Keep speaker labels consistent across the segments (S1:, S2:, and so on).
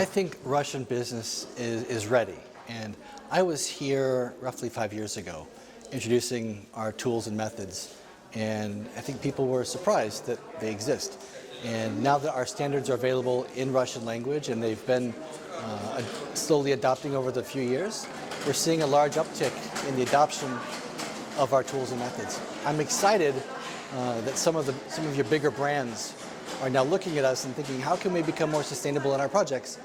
S1: I think Russian business is ready. And I was here roughly 5 years ago introducing our tools and methods. And I think people were surprised that they exist. And now that our standards are available in Russian language and they've been slowly adopting over the few years, we're seeing a large uptick in the adoption of our tools and methods. I'm excited that some of your bigger brands are now looking at us and thinking, how can we become more sustainable in our projects?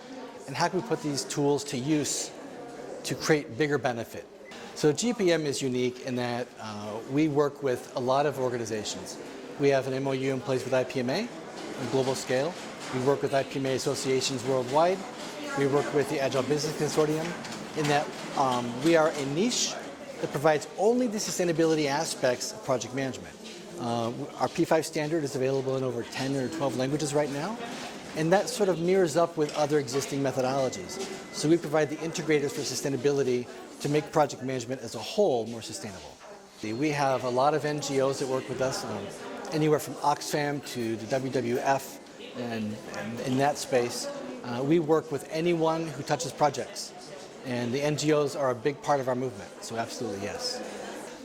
S1: And how can we put these tools to use to create bigger benefit? So GPM is unique in that we work with a lot of organizations. We have an MOU in place with IPMA on a global scale. We work with IPMA associations worldwide. We work with the Agile Business Consortium in that we are a niche that provides only the sustainability aspects of project management. Our P5 standard is available in over 10 or 12 languages right now, and that sort of mirrors up with other existing methodologies. So we provide the integrators for sustainability to make project management as a whole more sustainable. We have a lot of NGOs that work with us, anywhere from Oxfam to the WWF, and in that space. We work with anyone who touches projects, and the NGOs are a big part of our movement, so absolutely yes.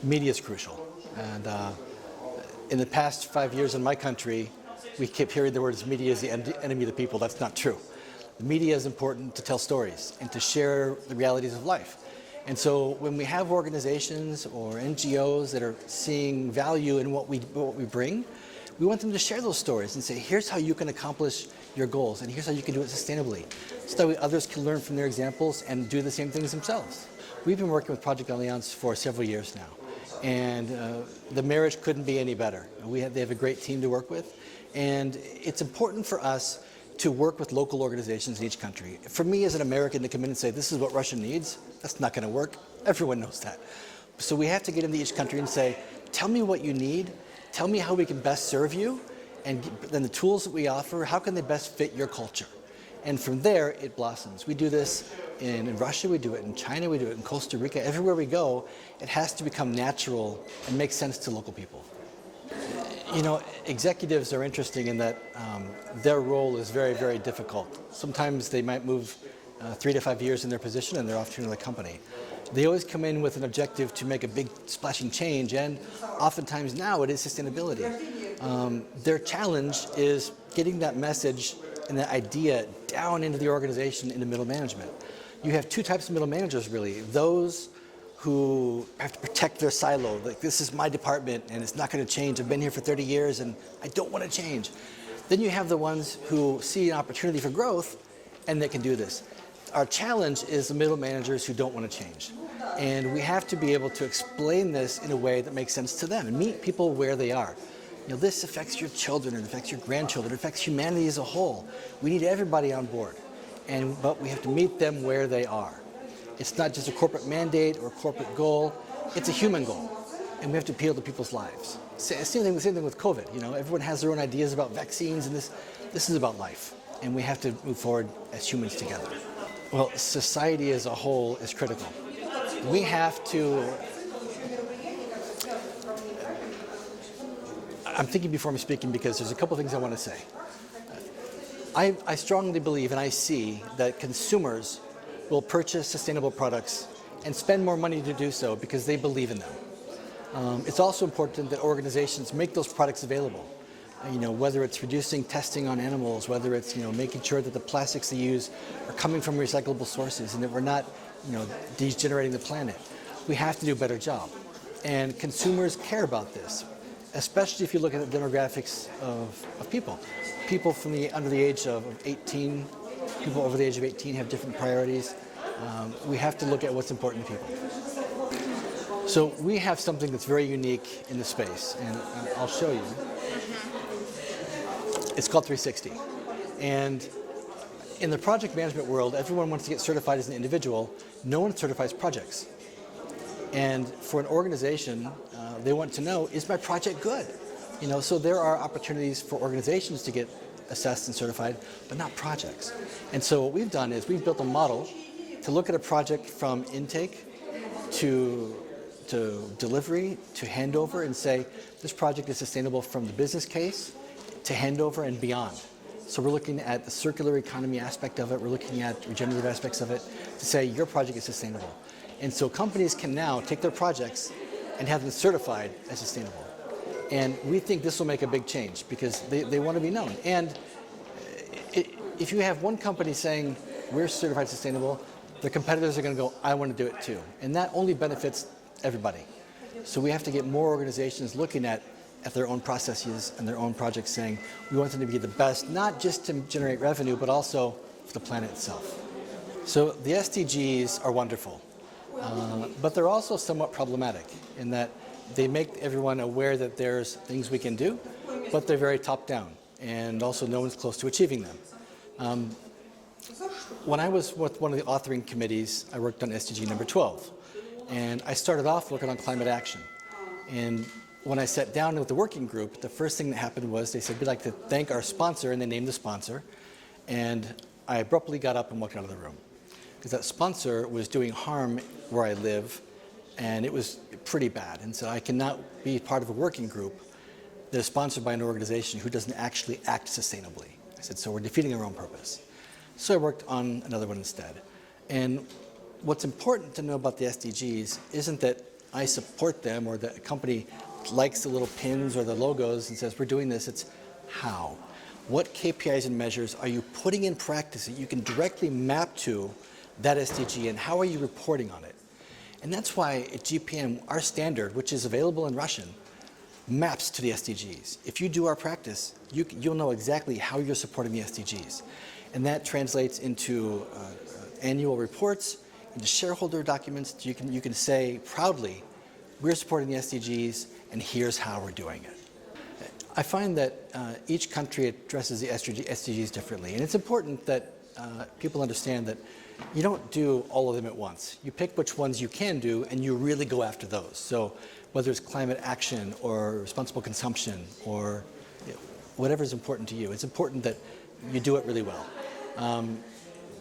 S1: Media is crucial, and in the past 5 years in my country, we keep hearing the words media is the enemy of the people. That's not true. The media is important to tell stories and to share the realities of life. And so when we have organizations or NGOs that are seeing value in what we bring, we want them to share those stories and say, here's how you can accomplish your goals, and here's how you can do it sustainably, so that way others can learn from their examples and do the same things themselves. We've been working with Project Alliance for several years now, and the marriage couldn't be any better. They have a great team to work with, and it's important for us to work with local organizations in each country. For me as an American to come in and say, this is what Russia needs, that's not going to work. Everyone knows that. So we have to get into each country and say, tell me what you need, tell me how we can best serve you, and then the tools that we offer, how can they best fit your culture? And from there, it blossoms. We do this in Russia, we do it in China, we do it in Costa Rica. Everywhere we go, it has to become natural and make sense to local people. You know, executives are interesting in that their role is very, very difficult. Sometimes they might move 3 to 5 years in their position and they're off to another company. They always come in with an objective to make a big splashing change, and oftentimes now it is sustainability. Their challenge is getting that message and that idea down into the organization, into middle management. You have two types of middle managers really. Those who have to protect their silo, like this is my department and it's not going to change. I've been here for 30 years and I don't want to change. Then you have the ones who see an opportunity for growth and they can do this. Our challenge is the middle managers who don't want to change. And we have to be able to explain this in a way that makes sense to them and meet people where they are. You know, this affects your children, it affects your grandchildren, it affects humanity as a whole. We need everybody on board, but we have to meet them where they are. It's not just a corporate mandate or a corporate goal, it's a human goal, and we have to appeal to people's lives. Same thing with COVID. You know, everyone has their own ideas about vaccines, and this is about life, and we have to move forward as humans together. Well, society as a whole is critical. We have to, I'm thinking before I'm speaking because there's a couple things I want to say. I strongly believe and I see that consumers will purchase sustainable products and spend more money to do so because they believe in them. It's also important that organizations make those products available. You know, whether it's reducing testing on animals, whether it's, you know, making sure that the plastics they use are coming from recyclable sources and that we're not, you know, degenerating the planet. We have to do a better job. And consumers care about this, especially if you look at the demographics of people. People from under the age of 18, people over the age of 18 have different priorities. We have to look at what's important to people. So we have something that's very unique in the space, and I'll show you. It's called 360. And in the project management world, everyone wants to get certified as an individual. No one certifies projects. And for an organization, they want to know, is my project good? You know, so there are opportunities for organizations to get assessed and certified, but not projects. And so what we've done is we've built a model to look at a project from intake to delivery to handover and say, this project is sustainable from the business case to handover and beyond. So we're looking at the circular economy aspect of it. We're looking at regenerative aspects of it to say your project is sustainable. And so companies can now take their projects and have them certified as sustainable. And we think this will make a big change because they want to be known. And if you have one company saying, we're certified sustainable, their competitors are going to go, I want to do it too. And that only benefits everybody. So we have to get more organizations looking at their own processes and their own projects saying, we want them to be the best, not just to generate revenue, but also for the planet itself. So the SDGs are wonderful, but they're also somewhat problematic in that they make everyone aware that there's things we can do, but they're very top-down, and also no one's close to achieving them. When I was with one of the authoring committees, I worked on SDG number 12, and I started off working on climate action. And when I sat down with the working group, the first thing that happened was they said, we'd like to thank our sponsor, and they named the sponsor, and I abruptly got up and walked out of the room. Because that sponsor was doing harm where I live, and it was pretty bad. And so I cannot be part of a working group that is sponsored by an organization who doesn't actually act sustainably. I said, so we're defeating our own purpose. So I worked on another one instead. And what's important to know about the SDGs isn't that I support them or that a company likes the little pins or the logos and says, we're doing this. It's how. What KPIs and measures are you putting in practice that you can directly map to that SDG, and how are you reporting on it? And that's why at GPM, our standard, which is available in Russian, maps to the SDGs. If you do our practice, you'll know exactly how you're supporting the SDGs. And that translates into annual reports, into shareholder documents. You can say proudly, we're supporting the SDGs, and here's how we're doing it. I find that each country addresses the SDGs differently, and it's important that people understand that you don't do all of them at once. You pick which ones you can do, and you really go after those. So whether it's climate action or responsible consumption or whatever is important to you, it's important that you do it really well.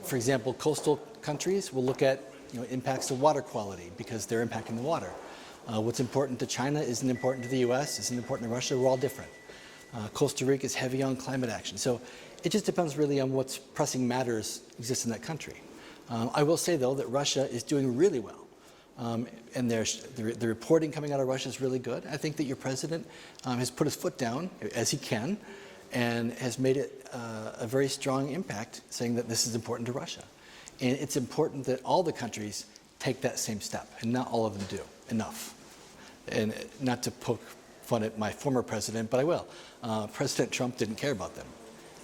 S1: For example, coastal countries will look at impacts of water quality because they're impacting the water. What's important to China isn't important to the US, isn't important to Russia. We're all different. Costa Rica is heavy on climate action. So it just depends really on what's pressing matters exist in that country. I will say, though, that Russia is doing really well. And the reporting coming out of Russia is really good. I think that your president has put his foot down, as he can, and has made it a very strong impact, saying that this is important to Russia. And it's important that all the countries take that same step, and not all of them do enough. And not to poke fun at my former president, but I will. President Trump didn't care about them.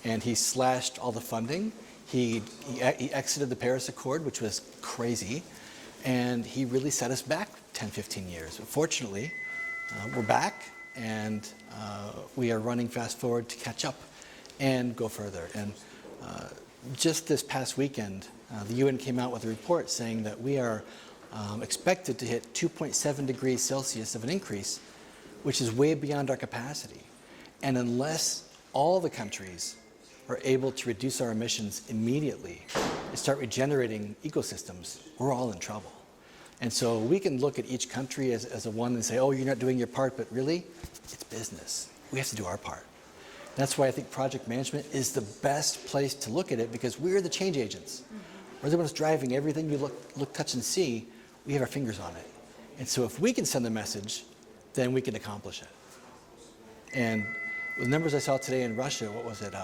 S1: And he slashed all the funding. He exited the Paris Accord, which was crazy. And he really set us back 10, 15 years. But fortunately, we're back, and we are running fast forward to catch up and go further. And just this past weekend, the UN came out with a report saying that we are expected to hit 2.7 degrees Celsius of an increase, which is way beyond our capacity. And unless all the countries are able to reduce our emissions immediately and start regenerating ecosystems, we're all in trouble. And so we can look at each country as a one and say, oh, you're not doing your part, but really, it's business. We have to do our part. That's why I think project management is the best place to look at it, because we're the change agents. We're the ones driving everything you look, touch, and see. We have our fingers on it. And so if we can send the message, then we can accomplish it. And the numbers I saw today in Russia, what was it,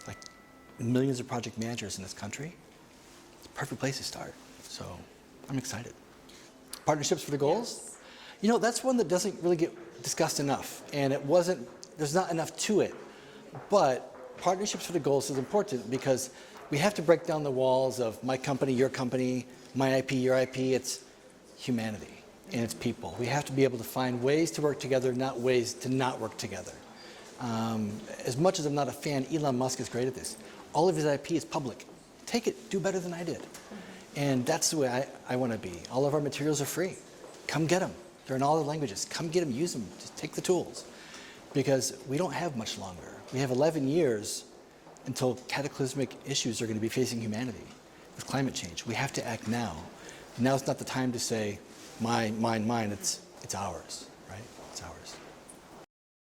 S1: like millions of project managers in this country? It's a perfect place to start. So I'm excited. Partnerships for the goals? That's one that doesn't really get discussed enough. And there's not enough to it. But partnerships for the goals is important because we have to break down the walls of my company, your company, my IP, your IP. It's humanity and it's people. We have to be able to find ways to work together, not ways to not work together. As much as I'm not a fan, Elon Musk is great at this. All of his IP is public. Take it, do better than I did. And that's the way I want to be. All of our materials are free. Come get them. They're in all the languages. Come get them, use them, just take the tools. Because we don't have much longer. We have 11 years until cataclysmic issues are going to be facing humanity with climate change. We have to act now. Now's not the time to say, mine, it's ours, right? It's ours.